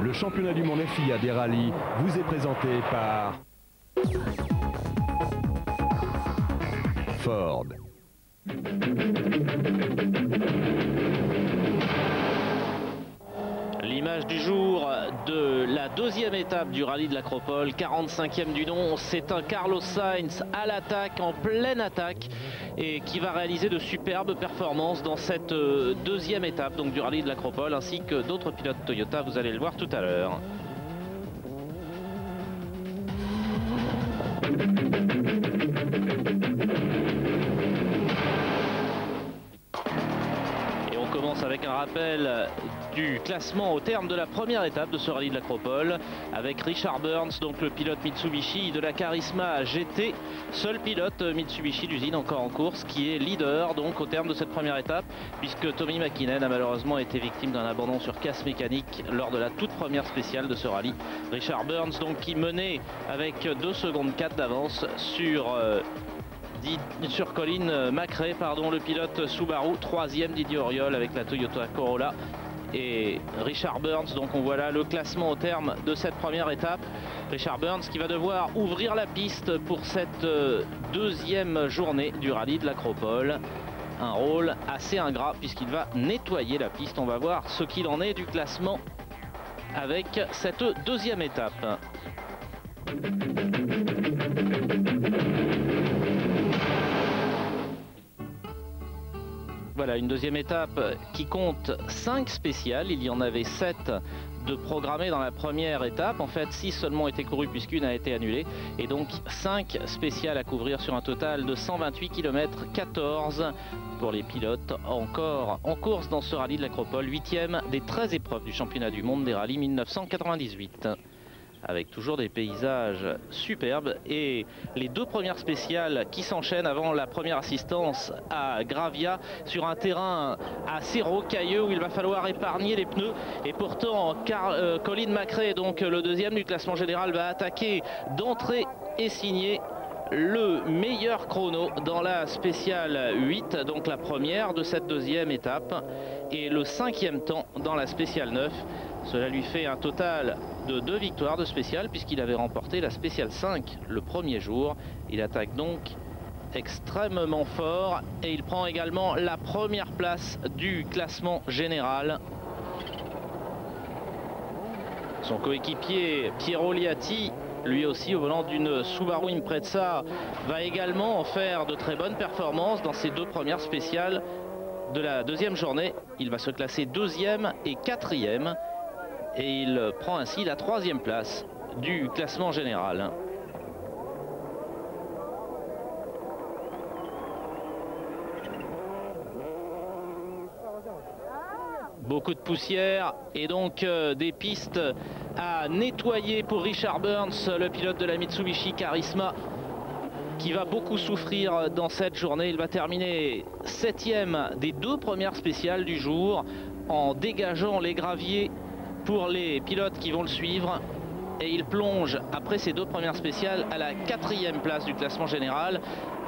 Le championnat du monde FIA des rallyes vous est présenté par Ford. L'image du jour de la deuxième étape du rallye de l'Acropole, 45e du nom, c'est un Carlos Sainz à l'attaque, en pleine attaque, et qui va réaliser de superbes performances dans cette deuxième étape donc, du rallye de l'Acropole, ainsi que d'autres pilotes Toyota, vous allez le voir tout à l'heure. Avec un rappel du classement au terme de la première étape de ce rallye de l'Acropole, avec Richard Burns, donc le pilote Mitsubishi de la Karisma GT, seul pilote Mitsubishi d'usine encore en course, qui est leader donc au terme de cette première étape, puisque Tommy Mäkinen a malheureusement été victime d'un abandon sur casse mécanique lors de la toute première spéciale de ce rallye. Richard Burns donc qui menait avec 2 secondes 4 d'avance sur Colin McRae, le pilote Subaru. 3e Didier Auriol avec la Toyota Corolla. Et Richard Burns, donc on voit là le classement au terme de cette première étape. Richard Burns qui va devoir ouvrir la piste pour cette deuxième journée du rallye de l'Acropole. Un rôle assez ingrat puisqu'il va nettoyer la piste. On va voir ce qu'il en est du classement avec cette deuxième étape. Voilà, une deuxième étape qui compte 5 spéciales. Il y en avait 7 de programmées dans la première étape. En fait, 6 seulement ont été courues puisqu'une a été annulée. Et donc 5 spéciales à couvrir sur un total de 128 km, 14 pour les pilotes encore en course dans ce rallye de l'Acropole. 8e des 13 épreuves du championnat du monde des rallyes 1998. Avec toujours des paysages superbes et les 2 premières spéciales qui s'enchaînent avant la première assistance à Gravia sur un terrain assez rocailleux où il va falloir épargner les pneus. Et pourtant Colin McRae, donc le deuxième du classement général, va attaquer d'entrée et signer le meilleur chrono dans la spéciale 8, donc la première de cette deuxième étape, et le 5e temps dans la spéciale 9. Cela lui fait un total de 2 victoires de spéciale puisqu'il avait remporté la spéciale 5 le premier jour. Il attaque donc extrêmement fort et il prend également la première place du classement général. Son coéquipier Piero Liatti, lui aussi au volant d'une Subaru Impreza, va également faire de très bonnes performances dans ses 2 premières spéciales de la deuxième journée. Il va se classer 2e et 4e. Et il prend ainsi la 3e place du classement général. Beaucoup de poussière et donc des pistes à nettoyer pour Richard Burns, le pilote de la Mitsubishi Karisma, qui va beaucoup souffrir dans cette journée. Il va terminer 7e des 2 premières spéciales du jour en dégageant les graviers pour les pilotes qui vont le suivre, et il plonge après ces 2 premières spéciales à la 4e place du classement général,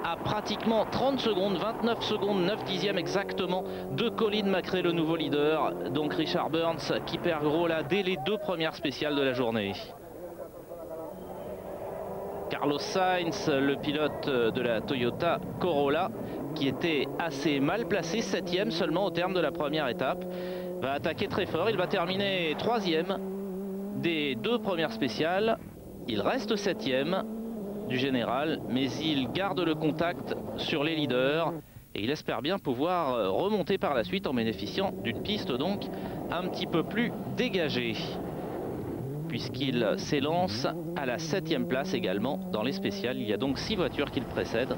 à pratiquement 30 secondes, 29 secondes, 9 dixièmes exactement de Colin McRae, le nouveau leader. Donc Richard Burns qui perd gros là dès les 2 premières spéciales de la journée. Carlos Sainz, le pilote de la Toyota Corolla, qui était assez mal placé, 7e seulement au terme de la première étape, va attaquer très fort. Il va terminer 3e des 2 premières spéciales. Il reste 7e du général, mais il garde le contact sur les leaders et il espère bien pouvoir remonter par la suite en bénéficiant d'une piste donc un petit peu plus dégagée, puisqu'il s'élance à la 7e place également dans les spéciales. Il y a donc 6 voitures qui le précèdent.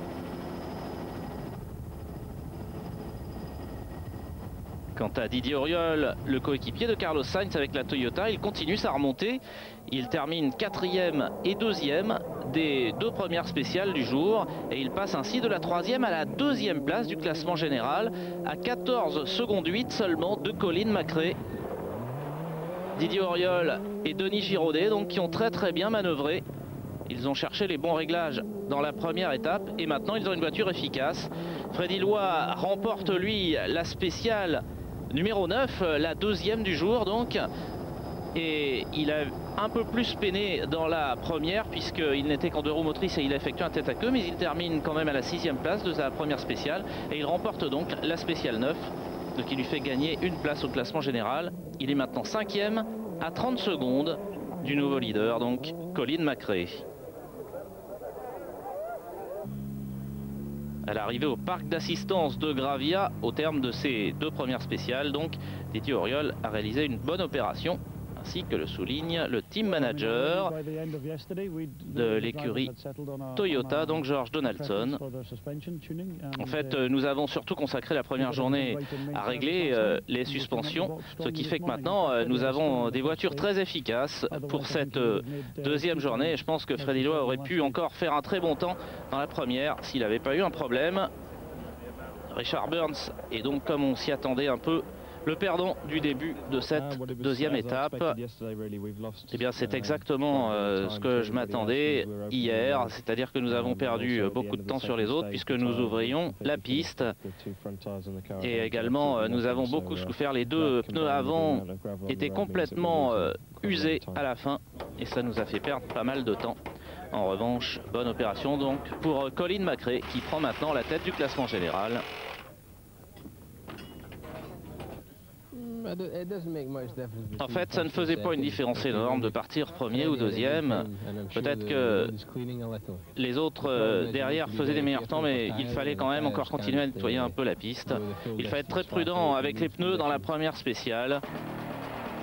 Quant à Didier Auriol, le coéquipier de Carlos Sainz avec la Toyota, il continue sa remontée. Il termine 4e et 2e des 2 premières spéciales du jour. Et il passe ainsi de la 3e à la 2e place du classement général, à 14 secondes 8 seulement de Colin McRae. Didier Auriol et Denis Giraudet, donc, qui ont très bien manœuvré. Ils ont cherché les bons réglages dans la première étape et maintenant ils ont une voiture efficace. Freddy Loy remporte lui la spéciale numéro 9, la 2e du jour donc. et il a un peu plus peiné dans la première puisqu'il n'était qu'en 2 roues motrices et il a effectué un tête à queue, mais il termine quand même à la 6e place de sa première spéciale et il remporte donc la spéciale 9, ce qui lui fait gagner une place au classement général. Il est maintenant 5e à 30 secondes du nouveau leader, donc Colin McRae. À l'arrivée au parc d'assistance de Gravia, au terme de ses 2 premières spéciales, donc Didier Auriol a réalisé une bonne opération, ainsi que le souligne le team manager de l'écurie Toyota, donc George Donaldson. En fait, nous avons surtout consacré la première journée à régler les suspensions, ce qui fait que maintenant nous avons des voitures très efficaces pour cette deuxième journée. Et je pense que Freddy Lowe aurait pu encore faire un très bon temps dans la première s'il n'avait pas eu un problème. Richard Burns est donc, comme on s'y attendait un peu, le perdant du début de cette deuxième étape. Eh bien, c'est exactement ce que je m'attendais hier, c'est-à-dire que nous avons perdu beaucoup de temps sur les autres puisque nous ouvrions la piste et également nous avons beaucoup souffert. Les 2 pneus avant étaient complètement usés à la fin et ça nous a fait perdre pas mal de temps. En revanche, bonne opération donc pour Colin McRae qui prend maintenant la tête du classement général. En fait, ça ne faisait pas une différence énorme de partir premier ou deuxième. Peut-être que les autres derrière faisaient des meilleurs temps, mais il fallait quand même encore continuer à nettoyer un peu la piste. Il fallait être très prudent avec les pneus dans la première spéciale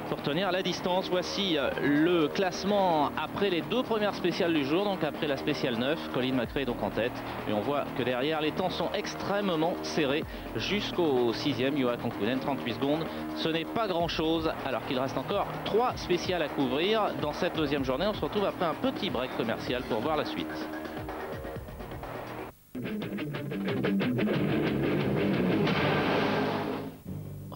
pour tenir la distance. Voici le classement après les 2 premières spéciales du jour, donc après la spéciale 9. Colin McRae est donc en tête. Et on voit que derrière, les temps sont extrêmement serrés jusqu'au 6e. Juha Kankkunen, 38 secondes. Ce n'est pas grand-chose, alors qu'il reste encore 3 spéciales à couvrir dans cette deuxième journée. On se retrouve après un petit break commercial pour voir la suite.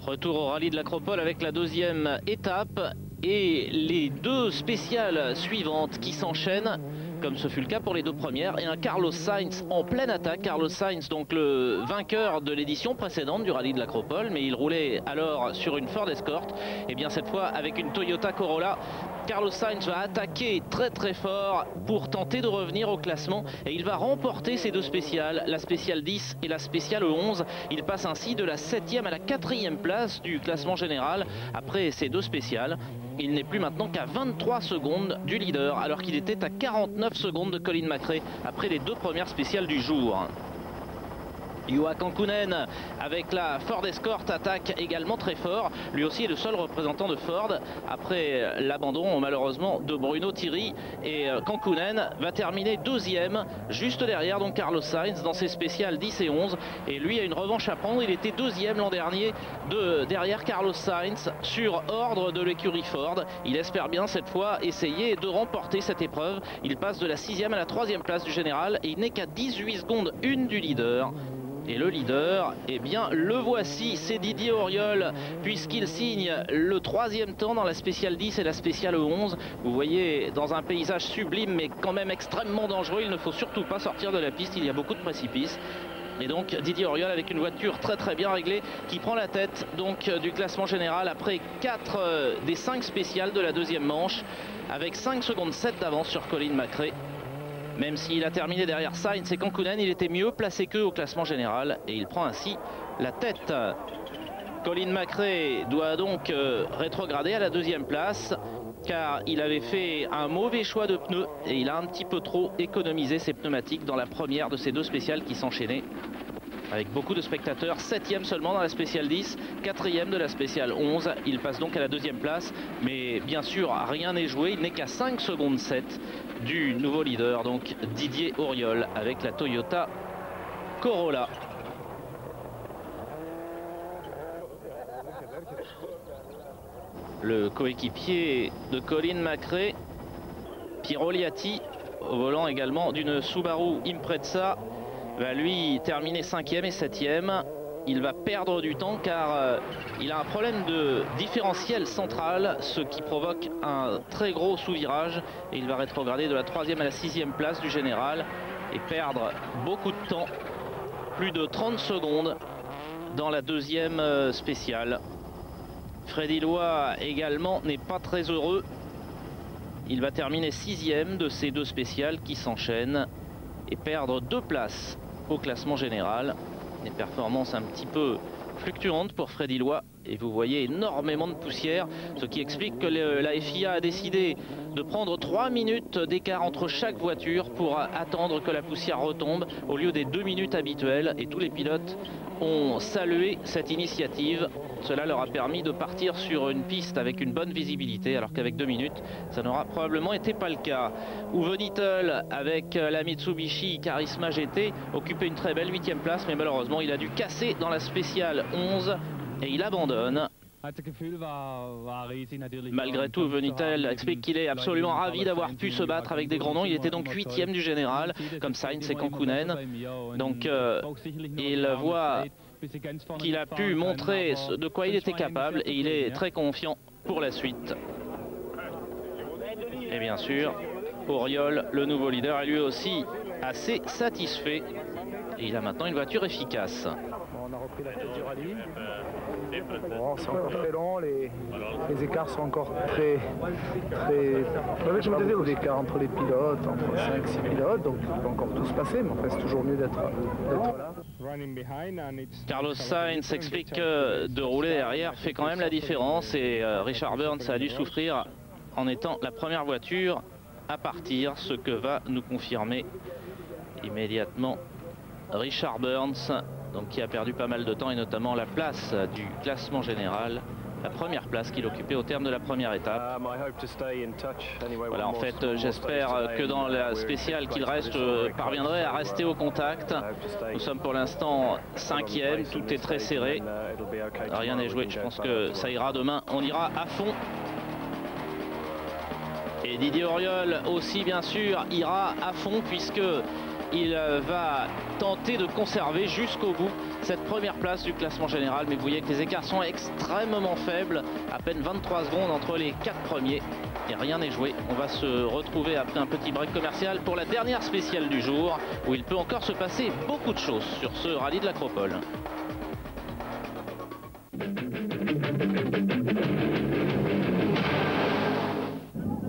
Retour au rallye de l'Acropole avec la deuxième étape et les 2 spéciales suivantes qui s'enchaînent, comme ce fut le cas pour les 2 premières, et un Carlos Sainz en pleine attaque. Carlos Sainz, donc le vainqueur de l'édition précédente du rallye de l'Acropole, mais il roulait alors sur une Ford Escort. Et bien cette fois avec une Toyota Corolla, Carlos Sainz va attaquer très très fort pour tenter de revenir au classement et il va remporter ces 2 spéciales, la spéciale 10 et la spéciale 11. Il passe ainsi de la 7e à la 4e place du classement général après ces 2 spéciales. Il n'est plus maintenant qu'à 23 secondes du leader, alors qu'il était à 49 secondes de Colin McRae après les 2 premières spéciales du jour. Juha Kankkunen avec la Ford Escort attaque également très fort. Lui aussi est le seul représentant de Ford après l'abandon malheureusement de Bruno Thierry. Et Kankkunen va terminer 2e juste derrière donc Carlos Sainz dans ses spéciales 10 et 11. Et lui a une revanche à prendre. Il était 2e l'an dernier derrière Carlos Sainz sur ordre de l'écurie Ford. Il espère bien cette fois essayer de remporter cette épreuve. Il passe de la 6e à la 3e place du général et il n'est qu'à 18 secondes 1 du leader. Et le leader, eh bien le voici, c'est Didier Auriol, puisqu'il signe le 3e temps dans la spéciale 10 et la spéciale 11. Vous voyez, dans un paysage sublime mais quand même extrêmement dangereux, il ne faut surtout pas sortir de la piste, il y a beaucoup de précipices. Et donc Didier Auriol avec une voiture très très bien réglée qui prend la tête donc du classement général après 4 des 5 spéciales de la deuxième manche, avec 5 secondes 7 d'avance sur Colin McRae. Même s'il a terminé derrière Sainz et Kankkunen, il était mieux placé qu'eux au classement général et il prend ainsi la tête. Colin McRae doit donc rétrograder à la 2e place car il avait fait un mauvais choix de pneus et il a un petit peu trop économisé ses pneumatiques dans la première de ces 2 spéciales qui s'enchaînaient. Avec beaucoup de spectateurs, 7e seulement dans la spéciale 10, 4e de la spéciale 11. Il passe donc à la 2e place, mais bien sûr, rien n'est joué. Il n'est qu'à 5 secondes 7 du nouveau leader, donc Didier Auriol, avec la Toyota Corolla. Le coéquipier de Colin McRae, Piero Liatti, au volant également d'une Subaru Impreza, va lui terminer 5e et 7e. Il va perdre du temps car il a un problème de différentiel central, ce qui provoque un très gros sous-virage. Et il va rétrograder de la 3e à la 6e place du général et perdre beaucoup de temps, plus de 30 secondes dans la 2e spéciale. Freddy Loy également n'est pas très heureux. Il va terminer 6e de ces deux spéciales qui s'enchaînent et perdre 2 places au classement général. Des performances un petit peu fluctuantes pour Freddy Loy et vous voyez énormément de poussière, ce qui explique que la FIA a décidé de prendre 3 minutes d'écart entre chaque voiture pour attendre que la poussière retombe au lieu des 2 minutes habituelles, et tous les pilotes ont salué cette initiative. Cela leur a permis de partir sur une piste avec une bonne visibilité, alors qu'avec 2 minutes ça n'aura probablement été pas le cas. Uwe Nittel avec la Mitsubishi Charisma GT occupait une très belle 8e place, mais malheureusement il a dû casser dans la spéciale 11 et il abandonne. Malgré tout, Uwe Nittel explique qu'il est absolument ravi d'avoir pu se battre avec des grands noms. Il était donc 8e du général, comme Sainz et Kankunen. Donc il voit qu'il a pu montrer de quoi il était capable et il est très confiant pour la suite. Et bien sûr, Auriol, le nouveau leader, est lui aussi assez satisfait. Et il a maintenant une voiture efficace. On a repris la tête du rallye. Bon, c'est encore très long, les écarts sont encore très beaucoup d'écart entre les pilotes, entre 5-6 pilotes, donc il peut encore tout se passer, mais enfin c'est toujours mieux d'être là. Carlos Sainz explique que de rouler derrière fait quand même la différence, et Richard Burns a dû souffrir en étant la première voiture à partir, ce que va nous confirmer immédiatement Richard Burns, donc qui a perdu pas mal de temps, et notamment la place du classement général, la première place qu'il occupait au terme de la première étape. Voilà, en fait, j'espère que dans la spéciale qu'il reste, je parviendrai à rester au contact. Nous sommes pour l'instant 5e, tout est très serré, rien n'est joué, je pense que ça ira demain, on ira à fond. Et Didier Auriol aussi, bien sûr, ira à fond, puisque il va tenter de conserver jusqu'au bout cette première place du classement général. Mais vous voyez que les écarts sont extrêmement faibles, à peine 23 secondes entre les 4 premiers. Et rien n'est joué. On va se retrouver après un petit break commercial pour la dernière spéciale du jour, où il peut encore se passer beaucoup de choses sur ce rallye de l'Acropole.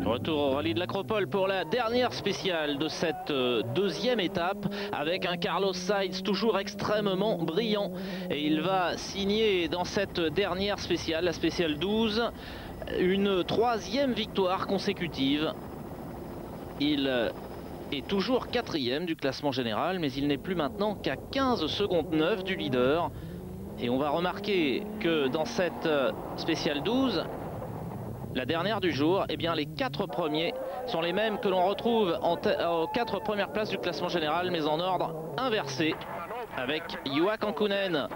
Retour au rallye de l'Acropole pour la dernière spéciale de cette deuxième étape, avec un Carlos Sainz toujours extrêmement brillant, et il va signer dans cette dernière spéciale, la spéciale 12, une 3e victoire consécutive. Il est toujours 4e du classement général, mais il n'est plus maintenant qu'à 15 secondes 9 du leader. Et on va remarquer que dans cette spéciale 12, la dernière du jour, eh bien les 4 premiers sont les mêmes que l'on retrouve aux 4 premières places du classement général, mais en ordre inversé, avec Juha Kankunen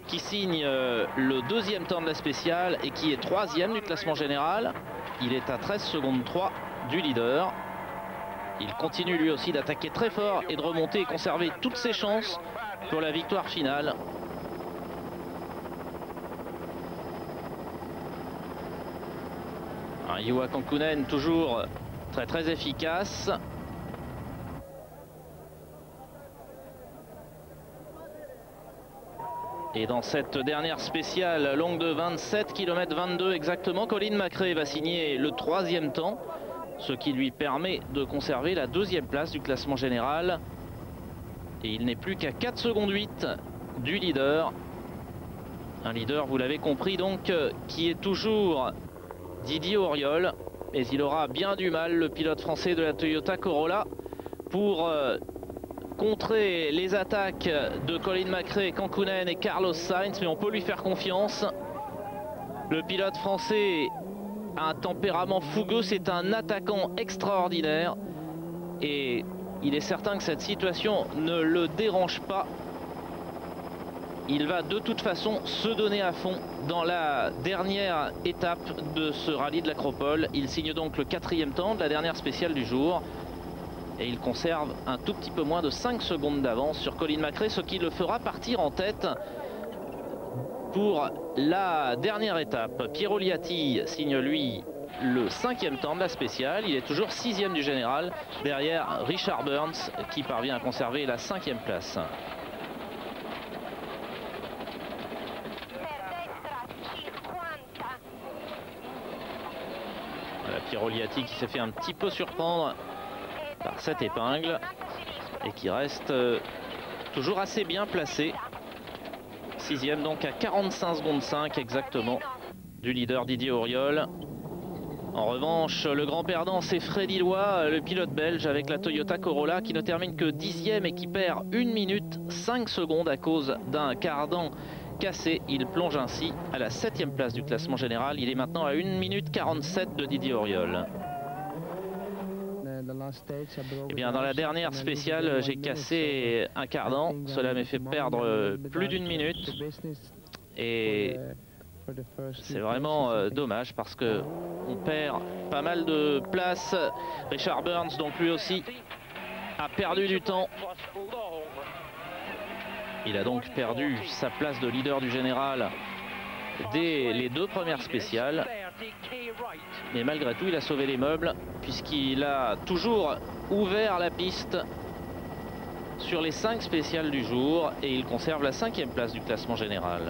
qui signe le 2e temps de la spéciale et qui est 3e du classement général. Il est à 13 secondes 3 du leader. Il continue lui aussi d'attaquer très fort et de remonter et conserver toutes ses chances pour la victoire finale. Juha Kankunen toujours très efficace. Et dans cette dernière spéciale longue de 27 km 22 exactement, Colin McRae va signer le 3e temps, ce qui lui permet de conserver la 2e place du classement général. Et il n'est plus qu'à 4 secondes 8 du leader. Un leader, vous l'avez compris donc, qui est toujours Didier Auriol, mais il aura bien du mal, le pilote français de la Toyota Corolla, pour contrer les attaques de Colin McRae, Kankunen et Carlos Sainz, mais on peut lui faire confiance. Le pilote français a un tempérament fougueux, c'est un attaquant extraordinaire, et il est certain que cette situation ne le dérange pas. Il va de toute façon se donner à fond dans la dernière étape de ce rallye de l'Acropole. Il signe donc le 4e temps de la dernière spéciale du jour. Et il conserve un tout petit peu moins de 5 secondes d'avance sur Colin McRae, ce qui le fera partir en tête pour la dernière étape. Piero Liatti signe lui le 5e temps de la spéciale. Il est toujours 6e du général, derrière Richard Burns qui parvient à conserver la 5e place. Voilà, Piroliati qui s'est fait un petit peu surprendre par cette épingle et qui reste toujours assez bien placé. 6e donc à 45 secondes 5 exactement du leader Didier Auriol. En revanche, le grand perdant, c'est Freddy Loy, le pilote belge avec la Toyota Corolla qui ne termine que 10e et qui perd 1 minute 5 secondes à cause d'un cardan cassé. Il plonge ainsi à la 7e place du classement général. Il est maintenant à 1 minute 47 de Didier Auriol. Eh bien, dans la dernière spéciale, j'ai cassé un cardan. Cela m'a fait perdre plus d'1 minute. Et c'est vraiment dommage parce que on perd pas mal de place. Richard Burns, donc lui aussi, a perdu du temps. Il a donc perdu sa place de leader du général dès les 2 premières spéciales. Mais malgré tout, il a sauvé les meubles puisqu'il a toujours ouvert la piste sur les 5 spéciales du jour et il conserve la 5e place du classement général.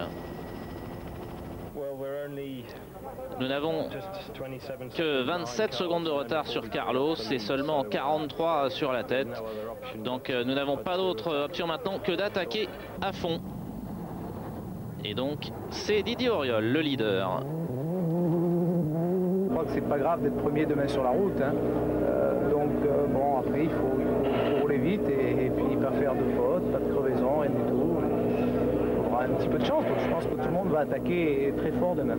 Nous n'avons que 27 secondes de retard sur Carlos et seulement 43 sur la tête. Donc nous n'avons pas d'autre option maintenant que d'attaquer à fond. Et donc c'est Didier Auriol, le leader. Je crois que c'est pas grave d'être premier demain sur la route. Hein. Bon, après il faut rouler vite et puis pas faire de fautes, pas de crevaison, rien du tout. Il faudra un petit peu de chance, donc je pense que tout le monde va attaquer très fort demain.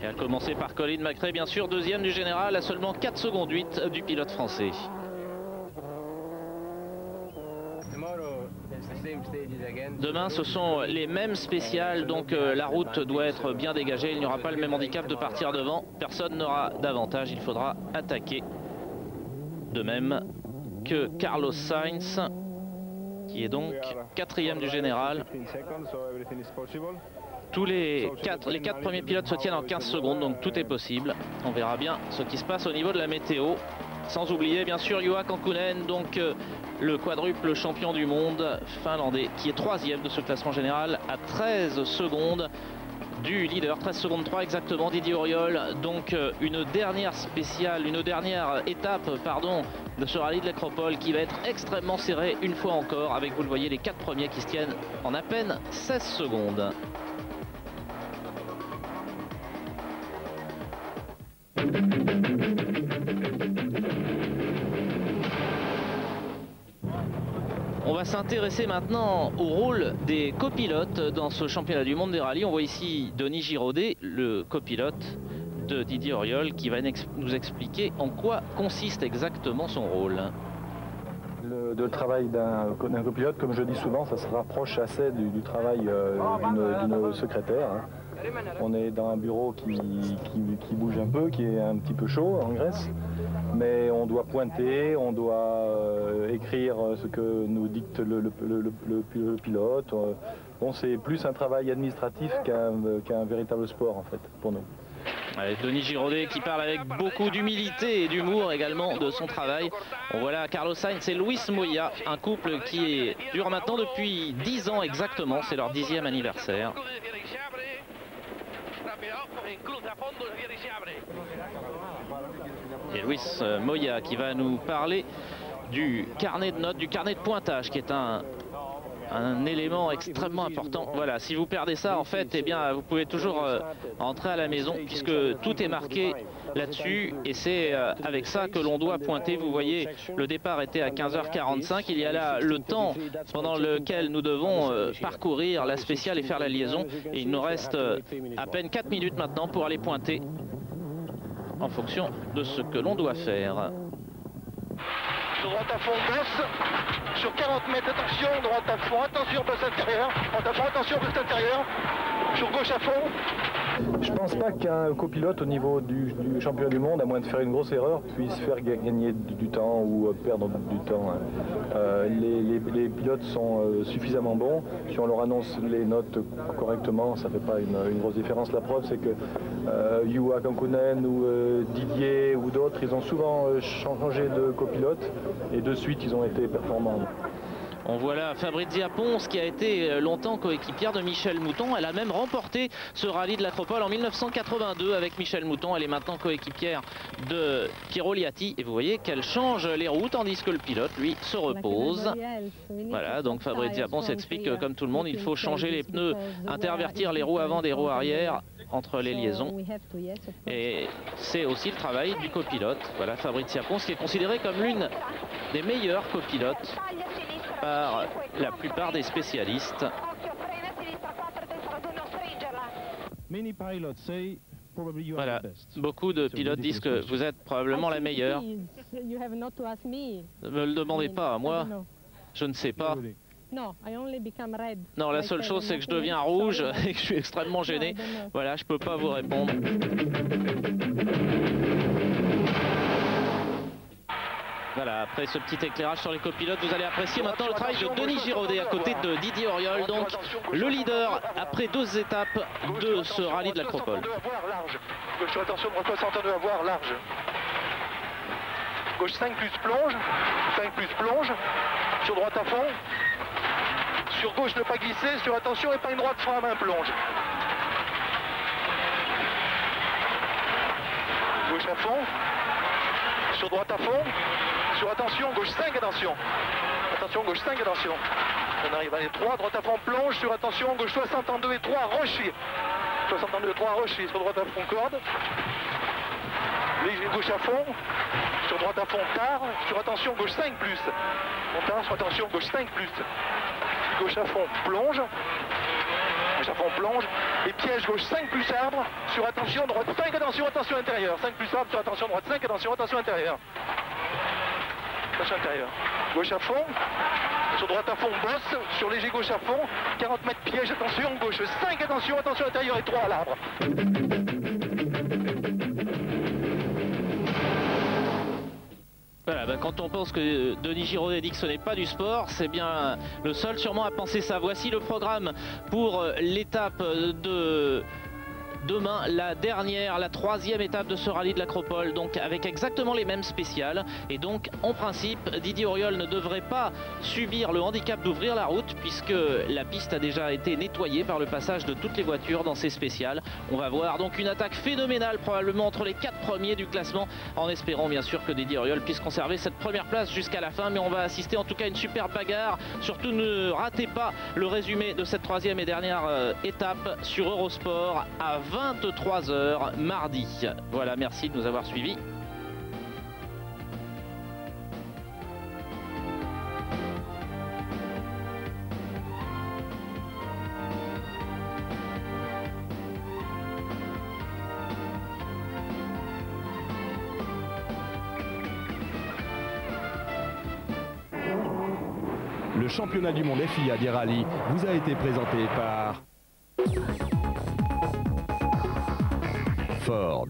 Et à commencer par Colin McRae, bien sûr, 2e du général, à seulement 4 secondes 8 du pilote français. Demain, ce sont les mêmes spéciales, donc la route doit être bien dégagée. Il n'y aura pas le même handicap de partir devant. Personne n'aura d'avantage, il faudra attaquer. De même que Carlos Sainz, qui est donc 4e du général. Tous les 4 premiers pilotes se tiennent en 15 secondes, donc tout est possible. On verra bien ce qui se passe au niveau de la météo. Sans oublier bien sûr Juha Kankkunen, donc le quadruple champion du monde finlandais, qui est 3e de ce classement général à 13 secondes du leader, 13 secondes 3 exactement, Didier Auriol. Donc une dernière spéciale, une dernière étape, pardon, de ce rallye de l'Acropole qui va être extrêmement serré une fois encore, avec, vous le voyez, les 4 premiers qui se tiennent en à peine 16 secondes. On va s'intéresser maintenant au rôle des copilotes dans ce championnat du monde des rallyes. On voit ici Denis Giraudet, le copilote de Didier Auriol, qui va nous expliquer en quoi consiste exactement son rôle. Le travail d'un copilote, comme je dis souvent, ça se rapproche assez du travail d'une secrétaire. Hein. On est dans un bureau qui bouge un peu, qui est un petit peu chaud en Grèce, mais on doit pointer, on doit écrire ce que nous dicte le pilote. Bon, c'est plus un travail administratif qu'un véritable sport en fait pour nous. Avec Denis Giraudet qui parle avec beaucoup d'humilité et d'humour également de son travail. On voit là Carlos Sainz et Luis Moya, un couple qui dure maintenant depuis 10 ans exactement, c'est leur 10e anniversaire. Et Luis Moya qui va nous parler du carnet de notes, du carnet de pointage, qui est un élément extrêmement important. Voilà, si vous perdez ça, en fait, eh bien, vous pouvez toujours rentrer à la maison, puisque tout est marqué là-dessus, et c'est avec ça que l'on doit pointer. Vous voyez, le départ était à 15h45, il y a là le temps pendant lequel nous devons parcourir la spéciale et faire la liaison, et il nous reste à peine 4 minutes maintenant pour aller pointer en fonction de ce que l'on doit faire. Sur droite à fond, baisse. Sur 40 mètres, attention, droite à fond, attention, place intérieure. Droite à fond, attention, place intérieure. Sur gauche à fond. Je pense pas qu'un copilote au niveau du championnat du monde, à moins de faire une grosse erreur, puisse faire gagner du temps ou perdre du temps. Les pilotes sont suffisamment bons. Si on leur annonce les notes correctement, ça ne fait pas une grosse différence. La preuve, c'est que Juha Kankkunen ou Didier ou d'autres, ils ont souvent changé de copilote et de suite, ils ont été performants. On voit là Fabrizia Pons qui a été longtemps coéquipière de Michèle Mouton. Elle a même remporté ce rallye de l'Acropole en 1982 avec Michèle Mouton. Elle est maintenant coéquipière de Piero Liatti. Et vous voyez qu'elle change les roues tandis que le pilote, lui, se repose. Voilà, donc Fabrizia Pons explique que comme tout le monde, il faut changer les pneus, intervertir les roues avant des roues arrière entre les liaisons. Et c'est aussi le travail du copilote. Voilà, Fabrizia Pons qui est considérée comme l'une des meilleures copilotes par la plupart des spécialistes. Voilà, beaucoup de pilotes disent que vous êtes probablement la meilleure. Ne me le demandez pas, moi, je ne sais pas. Non, la seule chose c'est que je deviens rouge et que je suis extrêmement gêné. Voilà, je peux pas vous répondre. Voilà, après ce petit éclairage sur les copilotes, vous allez apprécier maintenant le travail de Denis Giraudet à côté de Didier Auriol, donc le leader après 2 étapes de ce rallye de l'Acropole. Gauche, attention, droite 62 à voir, large. Gauche 5 plus plonge, 5 plus plonge, sur droite à fond. Sur gauche ne pas glisser, sur attention et pas une droite frein à main plonge. Gauche à fond. Sur droite à fond, sur attention, gauche 5, attention. Attention, gauche 5, attention. On arrive à les 3, droite à fond, plonge, sur attention, gauche 62 et 3, rocher. 62 et 3, rocher, sur droite à fond, corde. Léger gauche à fond, sur droite à fond, tard, sur attention, gauche 5 plus. On tard, sur attention, gauche 5 plus. Gauche à fond, plonge. Gauche à fond, plonge. Et piège, gauche 5 plus arbre, sur attention, droite 5, attention, attention intérieure. 5 plus arbre, sur attention, droite 5, attention, attention intérieure. Attention intérieure. Gauche à fond, sur droite à fond, bosse, sur léger gauche à fond, 40 mètres piège, attention, gauche 5, attention, attention intérieure et 3 à l'arbre. Voilà, quand on pense que Denis Giraudet dit que ce n'est pas du sport, c'est bien le seul sûrement à penser ça. Voici le programme pour l'étape de demain, la dernière, la 3e étape de ce rallye de l'Acropole, donc avec exactement les mêmes spéciales. Et donc, en principe, Didier Auriol ne devrait pas subir le handicap d'ouvrir la route puisque la piste a déjà été nettoyée par le passage de toutes les voitures dans ces spéciales. On va voir donc une attaque phénoménale probablement entre les 4 premiers du classement, en espérant bien sûr que Didier Auriol puisse conserver cette première place jusqu'à la fin. Mais on va assister en tout cas à une superbe bagarre. Surtout ne ratez pas le résumé de cette 3e et dernière étape sur Eurosport à 23 h mardi. Voilà, merci de nous avoir suivis. Le championnat du monde FIA des rallyes vous a été présenté par Ford.